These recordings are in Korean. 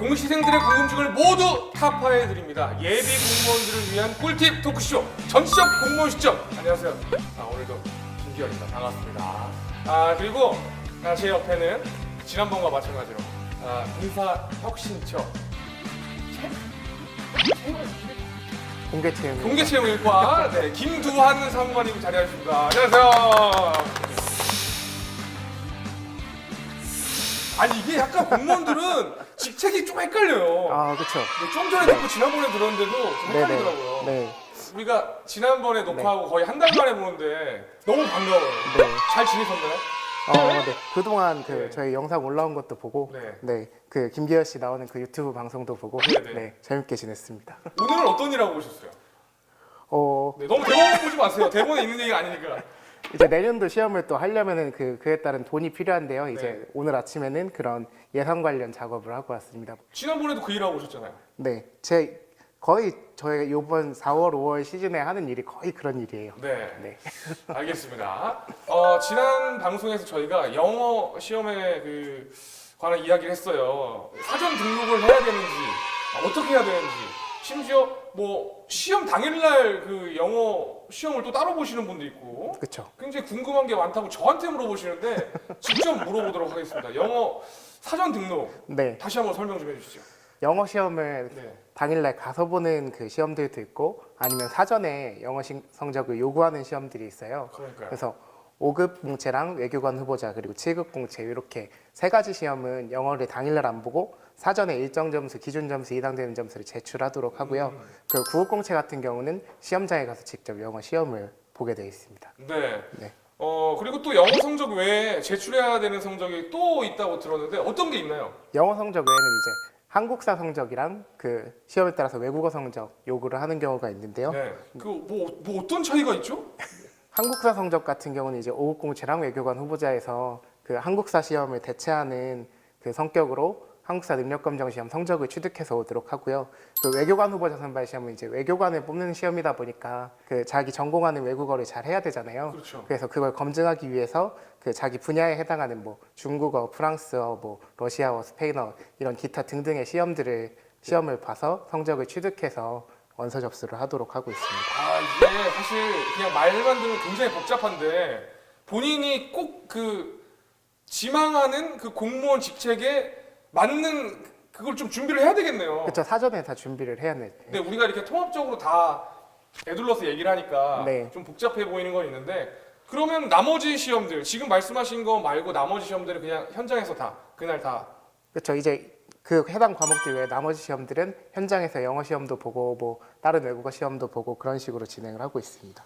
공시생들의 궁금증을 모두 타파해드립니다. 예비 공무원들을 위한 꿀팁 토크쇼 전시적 공무원 시점. 안녕하세요. 오늘도 김기현입니다. 반갑습니다. 그리고 제 옆에는 지난번과 마찬가지로 인사혁신처 공개채용일과 김두한 사무관님 자리하셨습니다. 안녕하세요. 아니 이게 약간 공무원들은 직책이 좀 헷갈려요. 그렇죠. 좀 전에 듣고 지난번에 들었는데도 좀 헷갈리더라고요. 네. 우리가 지난번에 녹화하고 거의 한 달 만에 보는데 너무 반가워요. 네. 잘 지내셨나요? 네. 그동안 네. 저희 영상 올라온 것도 보고, 네. 그 김기현 씨 나오는 그 유튜브 방송도 보고, 네. 재밌게 지냈습니다. 오늘은 어떤 일 하고 오셨어요? 너무 대본만 보지 마세요. 대본에 있는 얘기가 아니니까. 이제 내년도 시험을 또 하려면은 그에 따른 돈이 필요한데요. 이제 네. 오늘 아침에는 그런 예산 관련 작업을 하고 왔습니다. 지난번에도 그 일 하고 오셨잖아요. 네, 거의 저희 이번 4월, 5월 시즌에 하는 일이 거의 그런 일이에요. 네. 알겠습니다. 지난 방송에서 저희가 영어 시험에 관한 이야기를 했어요. 사전 등록을 해야 되는지, 어떻게 해야 되는지, 심지어 뭐 시험 당일날 그 영어 시험을 또 따로 보시는 분도 있고, 그렇죠. 굉장히 궁금한 게 많다고 저한테 물어보시는데 직접 물어보도록 하겠습니다. 영어 사전 등록 네, 다시 한번 설명 좀 해주시죠. 영어 시험을 네. 당일날 가서 보는 그 시험들도 있고, 아니면 사전에 영어 성적을 요구하는 시험들이 있어요. 그러니까요. 그래서 5급 공채랑 외교관 후보자 그리고 7급 공채 이렇게 세 가지 시험은 영어를 당일날 안 보고 사전에 일정 점수, 기준 점수, 해당되는 점수를 제출하도록 하고요. 그 9급 공채 같은 경우는 시험장에 가서 직접 영어 시험을 보게 되어 있습니다. 네. 네. 그리고 또 영어 성적 외에 제출해야 되는 성적이 또 있다고 들었는데 어떤 게 있나요? 영어 성적 외에는 이제 한국사 성적이랑 그 시험에 따라서 외국어 성적 요구를 하는 경우가 있는데요. 네. 뭐 어떤 차이가 있죠? 한국사 성적 같은 경우는 이제 5급 공채랑 외교관 후보자에서 그 한국사 시험을 대체하는 그 성격으로 한국사 능력검정 시험 성적을 취득해서 오도록 하고요. 그 외교관 후보자 선발 시험은 이제 외교관을 뽑는 시험이다 보니까 그 자기 전공하는 외국어를 잘 해야 되잖아요. 그렇죠. 그래서 그걸 검증하기 위해서 그 자기 분야에 해당하는 뭐 중국어, 프랑스어, 뭐 러시아어, 스페인어 이런 기타 등등의 시험을 봐서 성적을 취득해서 원서 접수를 하도록 하고 있습니다. 이게 사실 그냥 말만 들으면 굉장히 복잡한데 본인이 꼭 지망하는 그 공무원 직책에 맞는 그걸 좀 준비를 해야 되겠네요. 그렇죠. 사전에 다 준비를 해야 돼요. 근데 우리가 이렇게 통합적으로 다 에둘러서 얘기를 하니까 네. 좀 복잡해 보이는 건 있는데 그러면 나머지 시험들 지금 말씀하신 거 말고 나머지 시험들은 그냥 현장에서 그날 다 그렇죠. 이제 그 해당 과목들 외에 나머지 시험들은 현장에서 영어 시험도 보고 뭐 다른 외국어 시험도 보고 그런 식으로 진행을 하고 있습니다.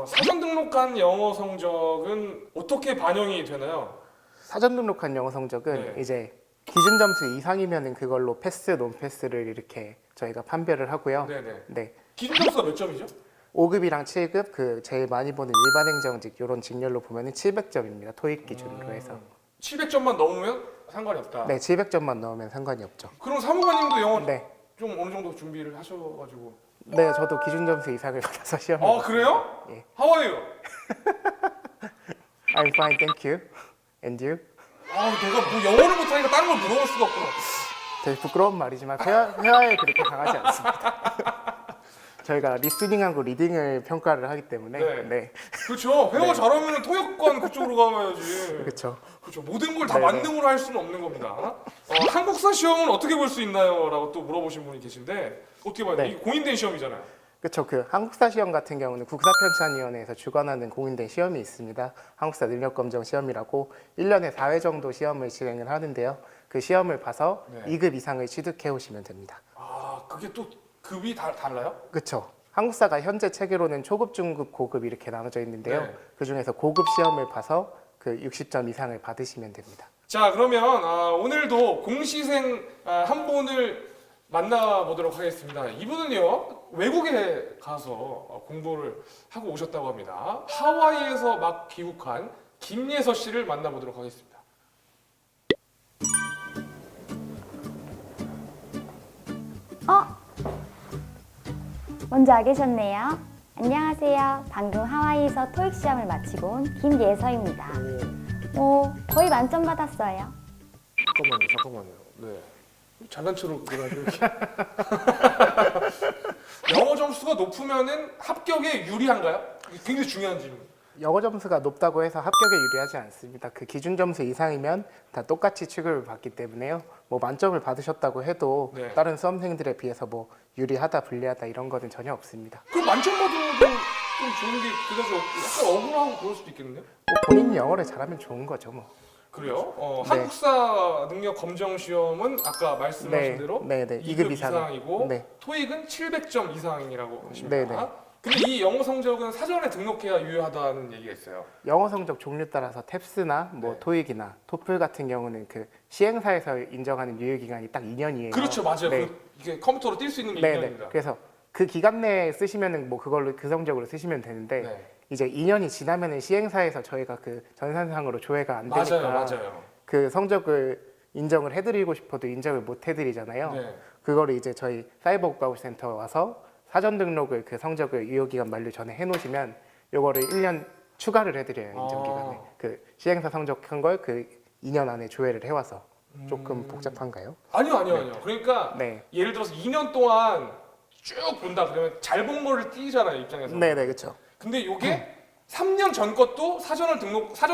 사전 등록한 영어 성적은 어떻게 반영이 되나요? 사전 등록한 영어 성적은 네. 이제 기준 점수 이상이면은 그걸로 패스, 논패스를 이렇게 저희가 판별을 하고요. 네네. 네. 기준 점수가 몇 점이죠? 5급이랑 7급 그 제일 많이 보는 일반 행정직 이런 직렬로 보면은 700점입니다. 토익 기준으로 해서. 700점만 넘으면 상관이 없다. 네, 700점만 넣으면 상관이 없죠. 그럼 사무관님도 영어 네. 좀 어느 정도 준비를 하셔가지고. 네, 저도 기준 점수 이상을 받아서 시험을. 그래요? 예. How are you? I'm fine, thank you. And you? 내가 뭐 영어를 못하니까 다른 걸 물어볼 수가 없구나. 되게 부끄러운 말이지만 회화에 그렇게 강하지 않습니다. 저희가 리스닝하고 리딩을 평가를 하기 때문에 네. 그렇죠. 회화 잘하면 통역관 그쪽으로 가야지. 그렇죠. 그렇죠. 모든 걸 다 네네. 만능으로 할 수는 없는 겁니다. 한국사 시험은 어떻게 볼 수 있나요? 라고 또 물어보신 분이 계신데 어떻게 봐요? 네. 이게 공인된 시험이잖아요. 그렇죠. 그 한국사 시험 같은 경우는 국사편찬위원회에서 주관하는 공인된 시험이 있습니다. 한국사 능력검정 시험이라고 1년에 4회 정도 시험을 진행을 하는데요. 그 시험을 봐서 네. 2급 이상을 취득해 오시면 됩니다. 그게 또 급이 달라요? 그렇죠. 한국사가 현재 체계로는 초급, 중급, 고급 이렇게 나눠져 있는데요. 네. 그 중에서 고급 시험을 봐서 그 60점 이상을 받으시면 됩니다. 자, 그러면 오늘도 공시생 한 분을 만나보도록 하겠습니다. 이분은요, 외국에 가서 공부를 하고 오셨다고 합니다. 하와이에서 막 귀국한 김예서 씨를 만나보도록 하겠습니다. 먼저 와 계셨네요. 안녕하세요. 방금 하와이에서 토익 시험을 마치고 온 김예서입니다. 거의 만점 받았어요. 잠깐만요. 네. 잘난 척으로 그래가지고 이렇게. 영어 점수가 높으면은 합격에 유리한가요? 이게 굉장히 중요한 질문. 영어 점수가 높다고 해서 합격에 유리하지 않습니다. 그 기준 점수 이상이면 다 똑같이 취급을 받기 때문에요. 뭐 만점을 받으셨다고 해도 네. 다른 수험생들에 비해서 뭐 유리하다 불리하다 이런 거는 전혀 없습니다. 그 만점 받으면 좀 좋은 게 그래서 약간 억울하고 그럴 수도 있겠는데요? 뭐 본인이 영어를 잘하면 좋은 거죠 뭐. 그래요? 네. 한국사 능력 검정 시험은 아까 말씀하신 네, 대로 네, 네. 2급 2급 이상이고 네. 토익은 700점 이상이라고 하십니다. 네, 네. 근데 이 영어 성적은 사전에 등록해야 유효하다는 얘기가 있어요. 영어 성적 종류 따라서 탭스나 뭐 네. 토익이나 토플 같은 경우는 그 시행사에서 인정하는 유효 기간이 딱 2년이에요. 그렇죠, 맞아요. 네. 이게 컴퓨터로 뛸 수 있는 게 네, 2년입니다. 네. 그래서 그 기간 내에 쓰시면은 뭐 그걸로 그 성적으로 쓰시면 되는데 네. 이제 2년이 지나면은 시행사에서 저희가 그 전산상으로 조회가 안 되니까 맞아요. 그 성적을 인정을 해드리고 싶어도 인정을 못 해드리잖아요. 네. 그거를 이제 저희 사이버국가고센터 와서 사전 등록을 그 성적을 유효기간 만료 전에 해놓으시면 요거를 1년 추가를 해드려요 인정기간에. 그 시행사 성적한 걸 그 2년 안에 조회를 해와서 조금 복잡한가요? 아니요. 그러니까 네, 예를 들어서 2년 동안 쭉 본다 그러면 잘 본 거를 띄잖아요 입장에서. 네, 네, 그렇죠. 근데 이게 3년 전 것도 사전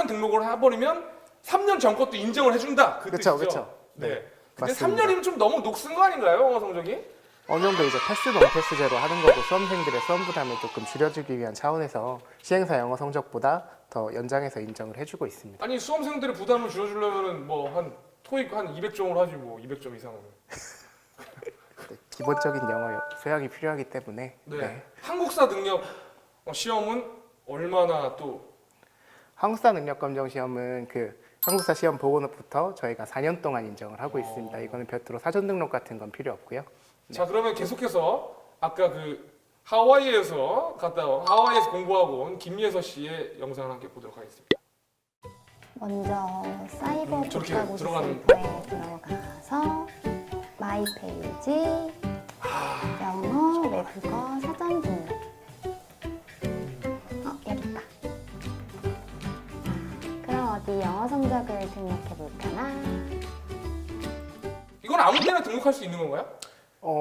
등록을 해버리면 3년 전 것도 인정을 해준다 그 그쵸, 뜻이죠. 그쵸. 네. 네, 근데 맞습니다. 3년이면 좀 너무 녹슨 거 아닌가요, 영어 성적이? 어느 정도 이제 패스 논패스제로 하는 거고 수험생들의 수험 부담을 조금 줄여주기 위한 차원에서 시행사 영어 성적보다 더 연장해서 인정을 해주고 있습니다. 아니 수험생들의 부담을 줄여주려면은 뭐 한 토익 한 200점으로 하지 뭐 200점 이상은. 네, 기본적인 영어 소양이 필요하기 때문에 네. 네. 한국사 능력 시험은 얼마나 또 한국사 능력검정 시험은 그 한국사 시험 보고부터 저희가 4년 동안 인정을 하고 있습니다. 이거는 별도로 사전 등록 같은 건 필요 없고요. 자 그러면 계속해서 아까 그 하와이에서 공부하고 온 김예서 씨의 영상을 함께 보도록 하겠습니다. 먼저 사이버 저렇게 국가고시센터에 들어가서 마이 페이지 영어 외국어 사전 등록. 여기 있다. 그럼 어디 영어 성적을 등록해 볼까나? 이건 아무 때나 등록할 수 있는 건가요?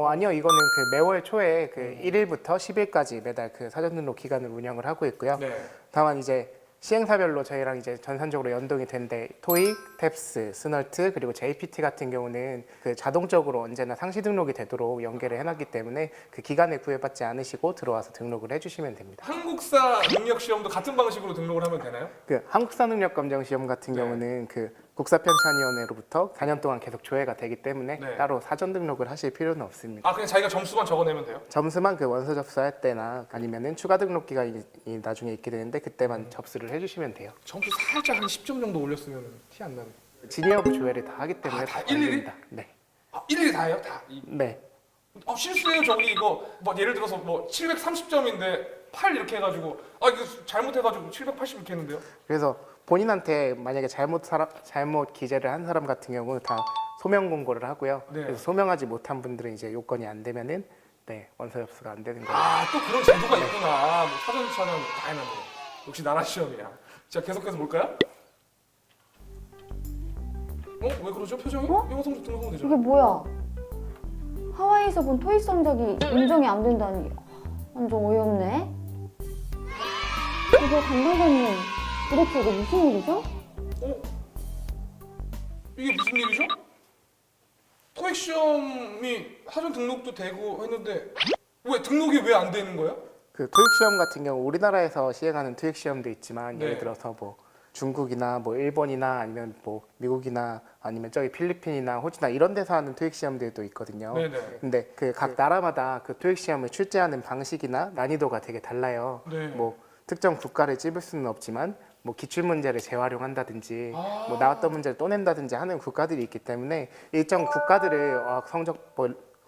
아니요. 이거는 그 매월 초에 그 1일부터 10일까지 매달 그 사전 등록 기간을 운영을 하고 있고요. 네. 다만 이제 시행사별로 저희랑 이제 전산적으로 연동이 된데 토익, 탭스, 스널트 그리고 JPT 같은 경우는 그 자동적으로 언제나 상시 등록이 되도록 연계를 해놨기 때문에 그 기간에 구애받지 않으시고 들어와서 등록을 해주시면 됩니다. 한국사 능력 시험도 같은 방식으로 등록을 하면 되나요? 그 한국사 능력 검정 시험 같은 네. 경우는 그 국사편찬위원회로부터 4년 동안 계속 조회가 되기 때문에 네. 따로 사전 등록을 하실 필요는 없습니다. 아 그냥 자기가 점수만 적어내면 돼요? 점수만 그 원서 접수할 때나 아니면은 추가 등록 기간이 나중에 있게 되는데 그때만 접수를 해주시면 돼요. 점수 살짝 한 10점 정도 올렸으면 티 안 나네. 진위하고 조회를 다 하기 때문에 다 다 일일이? 됩니다. 네. 아 일일이 다 해요? 다? 네. 실수해요 저기 이거 뭐 예를 들어서 뭐 730점인데 8 이렇게 해가지고 아 이거 잘못해가지고 780 이렇게 했는데요? 그래서 본인한테 만약에 잘못 기재를 한 사람 같은 경우는 다 소명 공고를 하고요. 네. 그래서 소명하지 못한 분들은 이제 요건이 안 되면은 원서 접수가 안 되는 거예요. 아 또 그런 제도가 있구나. 뭐 사전 촬영 다 해놨네. 역시 나라 시험이야. 자 계속해서 볼까요? 왜 그러죠? 표정이? 영어 성적 등록하면 되죠. 이게 뭐야? 하와이에서 본 토익 성적이 인정이 안 된다니 완전 어이없네. 이거 담당자님 도대체 이게 무슨 일이죠? 이게 무슨 일이죠? 토익 시험이 사전 등록도 되고 했는데 왜 등록이 왜 안 되는 거예요? 그 토익 시험 같은 경우 우리나라에서 시행하는 토익 시험도 있지만 네. 예를 들어서 뭐 중국이나 뭐 일본이나 아니면 뭐 미국이나 아니면 저기 필리핀이나 호주나 이런 데서 하는 토익 시험들도 있거든요. 네네. 근데 그 각 나라마다 그 토익 시험을 출제하는 방식이나 난이도가 되게 달라요. 네. 뭐 특정 국가를 찝을 수는 없지만 뭐 기출 문제를 재활용한다든지 아. 뭐 나왔던 문제를 또 낸다든지 하는 국가들이 있기 때문에 일정 국가들을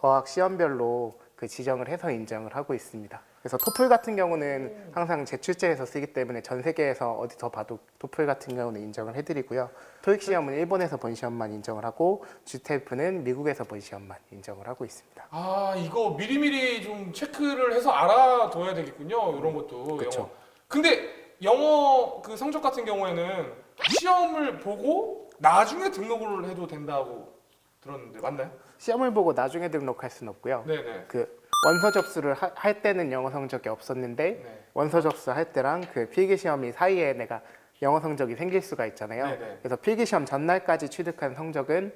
어학 시험별로 그 지정을 해서 인정을 하고 있습니다. 그래서 토플 같은 경우는 항상 재출제해서 쓰기 때문에 전 세계에서 어디 더 봐도 토플 같은 경우는 인정을 해드리고요. 토익 시험은 일본에서 본 시험만 인정을 하고 GTF는 미국에서 본 시험만 인정을 하고 있습니다. 아 이거 미리미리 좀 체크를 해서 알아둬야 되겠군요. 이런 것도. 그쵸. 영어. 근데 영어 그 성적 같은 경우에는 시험을 보고 나중에 등록을 해도 된다고 들었는데 맞나요? 시험을 보고 나중에 등록할 수는 없고요. 네네. 그 원서 접수를 할 때는 영어 성적이 없었는데 네. 원서 접수할 때랑 그 필기 시험이 사이에 내가 영어 성적이 생길 수가 있잖아요. 네네. 그래서 필기 시험 전날까지 취득한 성적은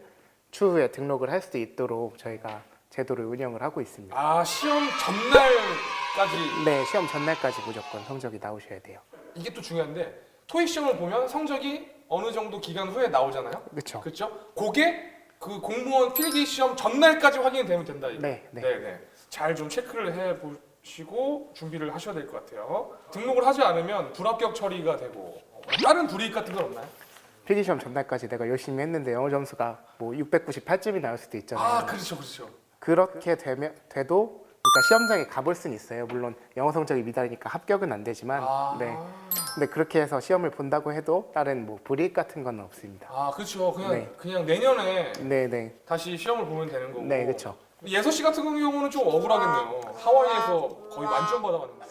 추후에 등록을 할 수 있도록 저희가 제도를 운영을 하고 있습니다. 아 시험 전날까지 네, 시험 전날까지 무조건 성적이 나오셔야 돼요. 이게 또 중요한데 토익 시험을 보면 성적이 어느 정도 기간 후에 나오잖아요. 그렇죠. 그렇죠? 그게 그 공무원 필기 시험 전날까지 확인이 되면 된다. 이거. 네, 네. 네네. 잘 좀 체크를 해 보시고 준비를 하셔야 될 것 같아요. 등록을 하지 않으면 불합격 처리가 되고 다른 불이익 같은 건 없나요? 필기 시험 전날까지 내가 열심히 했는데 영어 점수가 뭐 698점이 나올 수도 있잖아요. 아 그렇죠, 그렇죠. 그렇게 돼도 그러니까 시험장에 가볼 수는 있어요. 물론 영어 성적이 미달이니까 합격은 안 되지만 아, 네. 근데 그렇게 해서 시험을 본다고 해도 다른 뭐 불이익 같은 건 없습니다. 아 그렇죠. 그냥 네. 그냥 내년에 네, 네. 다시 시험을 보면 되는 거고. 네, 그렇죠. 예서 씨 같은 경우는 좀 억울하겠네요. 하와이에서 거의 만점 받아갔는데.